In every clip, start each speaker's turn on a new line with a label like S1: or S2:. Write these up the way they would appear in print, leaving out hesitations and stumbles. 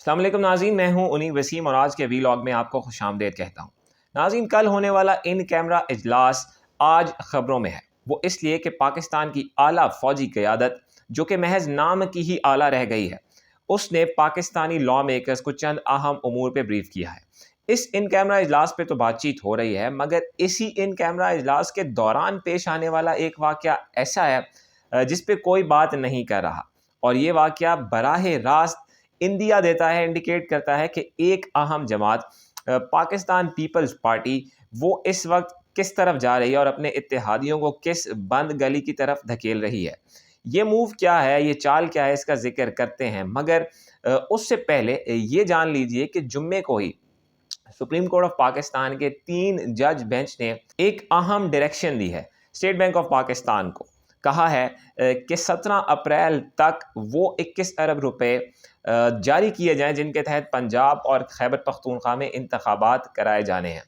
S1: अस्सलाम वालेकुम नाज़रीन, मैं हूं उन्हीं वसीम और आज के वीलॉग में आपको खुशामदीद कहता हूं। नाज़रीन, कल होने वाला इन कैमरा इजलास आज खबरों में है। वो इसलिए कि पाकिस्तान की आला फौजी क़यादत, जो कि महज नाम की ही आला रह गई है, उसने पाकिस्तानी लॉ मेकर्स को चंद अहम उमूर पे ब्रीफ किया है। इस इन कैमरा इजलास पे तो बातचीत हो रही है, मगर इसी इन कैमरा इजलास के दौरान पेश आने वाला एक वाक़या ऐसा है जिस पे कोई बात नहीं कर रहा, और ये वाक़या बराह रास्त इंडिया देता है, इंडिकेट करता है कि एक अहम जमात पाकिस्तान पीपल्स पार्टी वो इस वक्त किस तरफ जा रही है और अपने इत्तेहादियों को किस बंद गली की तरफ धकेल रही है। ये मूव क्या है, ये चाल क्या है, इसका जिक्र करते हैं, मगर उससे पहले ये जान लीजिए कि जुम्मे को ही सुप्रीम कोर्ट ऑफ पाकिस्तान के 3 जज बेंच ने एक अहम डायरेक्शन दी है स्टेट बैंक ऑफ पाकिस्तान को। कहा है कि 17 अप्रैल तक वो 21 अरब रुपए जारी किए जाएं जिनके तहत पंजाब और खैबर पख्तूनख्वा में इंतखाबात कराए जाने हैं।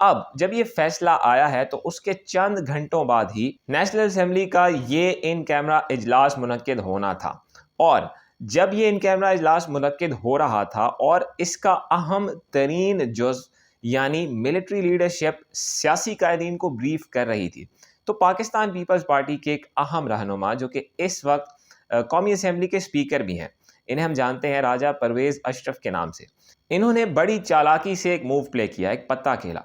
S1: अब जब ये फैसला आया है तो उसके चंद घंटों बाद ही नेशनल असेंबली का ये इन कैमरा इजलास मुनक्किद होना था, और जब ये इन कैमरा इजलास मुनक्किद हो रहा था और इसका अहम तरीन जुज़ यानी मिलिट्री लीडरशिप सियासी कायदीन को ब्रीफ कर रही थी, तो पाकिस्तान पीपल्स पार्टी के एक अहम रहनुमा जो कि इस वक्त कौमी असेंबली के स्पीकर भी हैं, इन्हें हम जानते हैं राजा परवेज़ अशरफ के नाम से, इन्होंने बड़ी चालाकी से एक मूव प्ले किया, एक पत्ता खेला।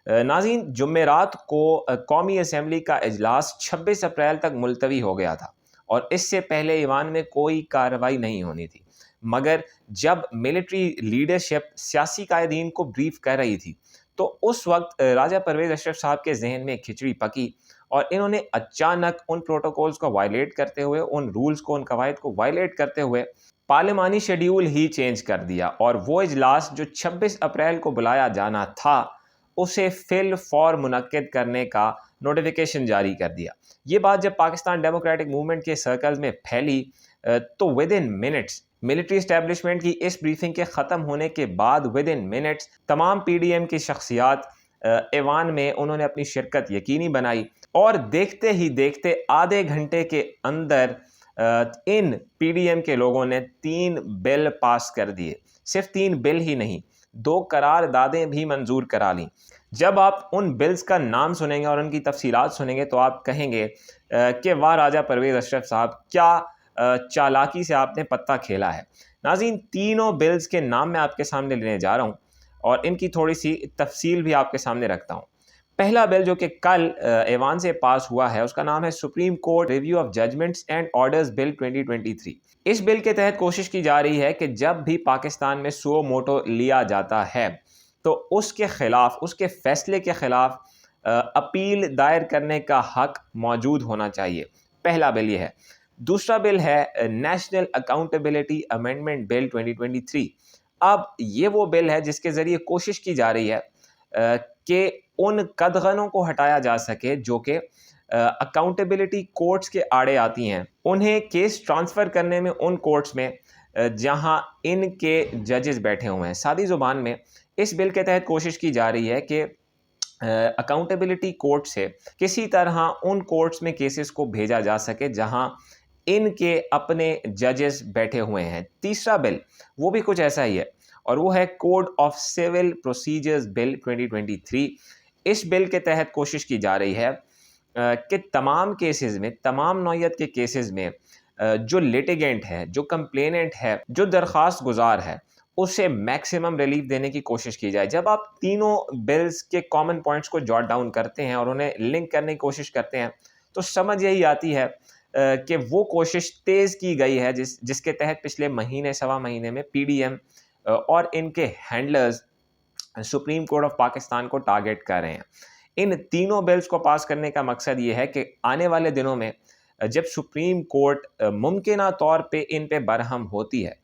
S1: नाज़रीन, जुमेरात को कौमी असेंबली का इजलास 26 अप्रैल तक मुलतवी हो गया था और इससे पहले ईवान में कोई कार्रवाई नहीं होनी थी, मगर जब मिलिट्री लीडरशिप सियासी कायदीन को ब्रीफ कर रही थी तो उस वक्त राजा परवेज़ अशरफ साहब के जहन में खिचड़ी पकी और इन्होंने अचानक उन प्रोटोकॉल्स को वायलेट करते हुए, उन रूल्स को, उन कवायद को वायलेट करते हुए पार्लिमानी शेड्यूल ही चेंज कर दिया और वो इजलास जो 26 अप्रैल को बुलाया जाना था उसे फिल फॉर मुनक्किद करने का नोटिफिकेशन जारी कर दिया। ये बात जब पाकिस्तान डेमोक्रेटिक मूवमेंट के सर्कल्स में फैली तो with in minutes military establishment की इस ब्रीफिंग के ख़त्म होने के बाद विद इन मिनट्स तमाम PDM की शख्सियात ऐवान में उन्होंने अपनी शिरकत यकीनी बनाई और देखते ही देखते आधे घंटे के अंदर इन PDM के लोगों ने 3 बिल पास कर दिए। सिर्फ 3 बिल ही नहीं, 2 करारदादें भी मंजूर करा लीं। जब आप उन बिल्स का नाम सुनेंगे और उनकी तफसीलात सुनेंगे तो आप कहेंगे कि वाह राजा परवेज़ अशरफ साहब, क्या चालाकी से आपने पत्ता खेला है। नाज़रीन, तीनों बिल्स के नाम मैं आपके सामने लेने जा रहा हूँ और इनकी थोड़ी सी तफसील भी आपके सामने रखता हूँ। पहला बिल जो कि कल ऐवान से पास हुआ है उसका नाम है Supreme Court Review of Judgments and Orders Bill 2023। इस बिल के तहत कोशिश की जा रही है कि जब भी पाकिस्तान में सुओ मोटो लिया जाता है तो उसके खिलाफ, उसके फैसले के खिलाफ अपील दायर करने का हक मौजूद होना चाहिए। पहला बिल ये है। दूसरा बिल है नेशनल अकाउंटेबिलिटी अमेंडमेंट बिल 2023। अब ये वो बिल है जिसके ज़रिए कोशिश की जा रही है कि उन कदगनों को हटाया जा सके जो कि अकाउंटेबिलिटी कोर्ट्स के आड़े आती हैं, उन्हें केस ट्रांसफ़र करने में उन कोर्ट्स में जहां इनके जजेस बैठे हुए हैं। सादी ज़ुबान में इस बिल के तहत कोशिश की जा रही है कि अकाउंटेबिलिटी कोर्ट से किसी तरह उन कोर्ट्स में केसेस को भेजा जा सके जहां इनके अपने जजेस बैठे हुए हैं। तीसरा बिल वो भी कुछ ऐसा ही है और वो है Code of Civil Procedures Bill 2023। इस बिल के तहत कोशिश की जा रही है कि तमाम केसेस में, तमाम नौयत के केसेस में जो लिटिगेंट है, जो कंप्लेनेंट है, जो दरख्वास्त गुजार है, उसे मैक्सिमम रिलीफ देने की कोशिश की जाए। जब आप तीनों बिल्स के कॉमन पॉइंट्स को जॉट डाउन करते हैं और उन्हें लिंक करने की कोशिश करते हैं तो समझ यही आती है कि वो कोशिश तेज़ की गई है जिसके तहत पिछले महीने, सवा महीने में PDM और इनके handlers supreme court of Pakistan को टारगेट कर रहे हैं। इन तीनों बिल्स को पास करने का मकसद ये है कि आने वाले दिनों में जब सुप्रीम कोर्ट मुमकिना तौर पे इन पे बरहम होती है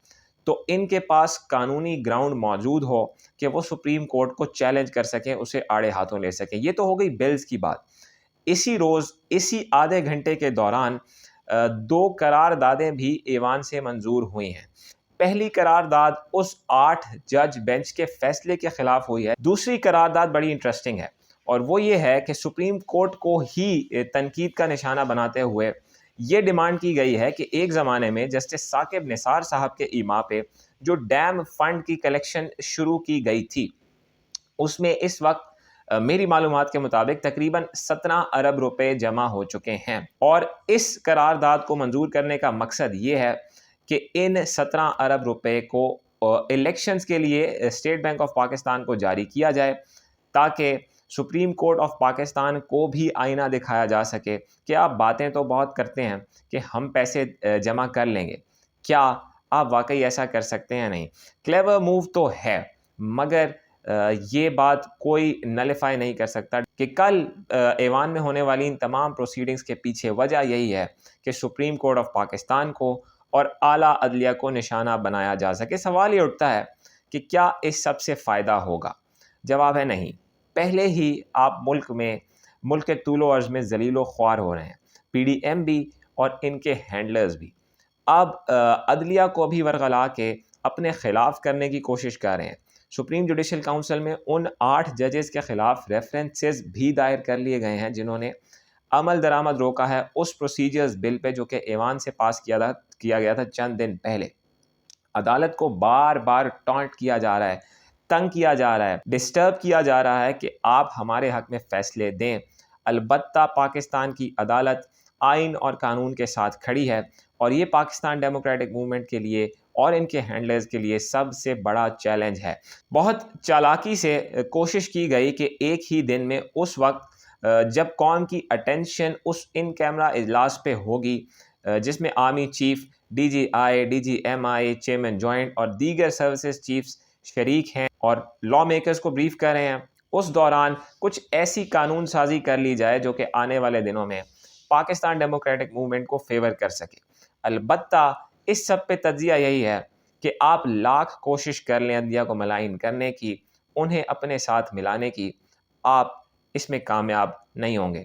S1: तो इनके पास कानूनी ग्राउंड मौजूद हो कि वो सुप्रीम कोर्ट को चैलेंज कर सकें, उसे आड़े हाथों ले सकें। ये तो हो गई बिल्स की बात। इसी रोज़, इसी आधे घंटे के दौरान 2 करारदादें भी ऐवान से मंजूर हुई हैं। पहली करारदाद उस 8 जज बेंच के फैसले के खिलाफ हुई है। दूसरी करारदाद बड़ी इंटरेस्टिंग है और वो ये है कि सुप्रीम कोर्ट को ही तनकीद का निशाना बनाते हुए ये डिमांड की गई है कि एक ज़माने में जस्टिस साकिब निसार साहब के ईमा पे جو ڈیم فنڈ کی کلیکشن شروع کی گئی تھی اس میں اس وقت میری معلومات کے مطابق تقریباً 17 ارب روپے جمع ہو چکے ہیں، اور اس قرارداد کو منظور کرنے کا مقصد یہ ہے کہ ان 17 ارب روپے کو الیکشنز کے لیے اسٹیٹ بینک آف پاکستان کو جاری کیا جائے، تاکہ سپریم کورٹ آف پاکستان کو بھی آئینہ دکھایا جا سکے کہ آپ باتیں تو بہت کرتے ہیں کہ ہم پیسے جمع کر لیں گے، کیا آپ واقعی ایسا کر سکتے ہیں؟ نہیں۔ کلیور موو تو ہے، مگر یہ بات کوئی نلیفائی نہیں کر سکتا کہ کل ایوان میں ہونے والی ان تمام پروسیڈنگز کے پیچھے وجہ یہی ہے کہ سپریم کورٹ آف پاکستان کو اور اعلیٰ عدلیہ کو نشانہ بنایا جا سکے۔ سوال یہ اٹھتا ہے کہ کیا اس سب سے فائدہ ہوگا؟ جواب ہے نہیں۔ پہلے ہی آپ ملک کے طول و عرض میں ذلیل و خوار ہو رہے ہیں، پی ڈی ایم بھی اور ان کے ہینڈلرز بھی۔ اب عدلیہ کو بھی ورغلا کے اپنے خلاف کرنے کی کوشش کر رہے ہیں۔ سپریم جوڈیشل کونسل میں ان 8 ججز کے خلاف ریفرنسز بھی دائر کر لیے گئے ہیں جنہوں نے عمل درآمد روکا ہے اس پروسیجرز بل پہ جو کہ ایوان سے پاس کیا گیا تھا چند دن پہلے۔ عدالت کو بار بار ٹانٹ کیا جا رہا ہے، تنگ کیا جا رہا ہے، ڈسٹرب کیا جا رہا ہے کہ آپ ہمارے حق میں فیصلے دیں۔ البتہ پاکستان کی عدالت آئین اور قانون کے ساتھ کھڑی ہے، اور یہ پاکستان ڈیموکریٹک موومنٹ کے لیے اور ان کے ہینڈلرز کے لیے سب سے بڑا چیلنج ہے۔ بہت چالاکی سے کوشش کی گئی کہ ایک ہی دن میں اس وقت جب قوم کی اٹینشن اس ان کیمرہ اجلاس پہ ہوگی جس میں آرمی چیف، ڈی جی آئی، ڈی جی ایم آئی، چیئرمین جوائنٹ اور دیگر سروسز چیفز شریک ہیں اور لا میکرز کو بریف کر رہے ہیں، اس دوران کچھ ایسی قانون سازی کر لی جائے جو کہ آنے والے دنوں میں پاکستان ڈیموکریٹک موومنٹ کو فیور کر سکے۔ البتہ اس سب پہ تجزیہ یہی ہے کہ آپ لاکھ کوشش کر لیں عدلیہ کو ملائن کرنے کی، انہیں اپنے ساتھ ملانے کی، آپ اس میں کامیاب نہیں ہوں گے۔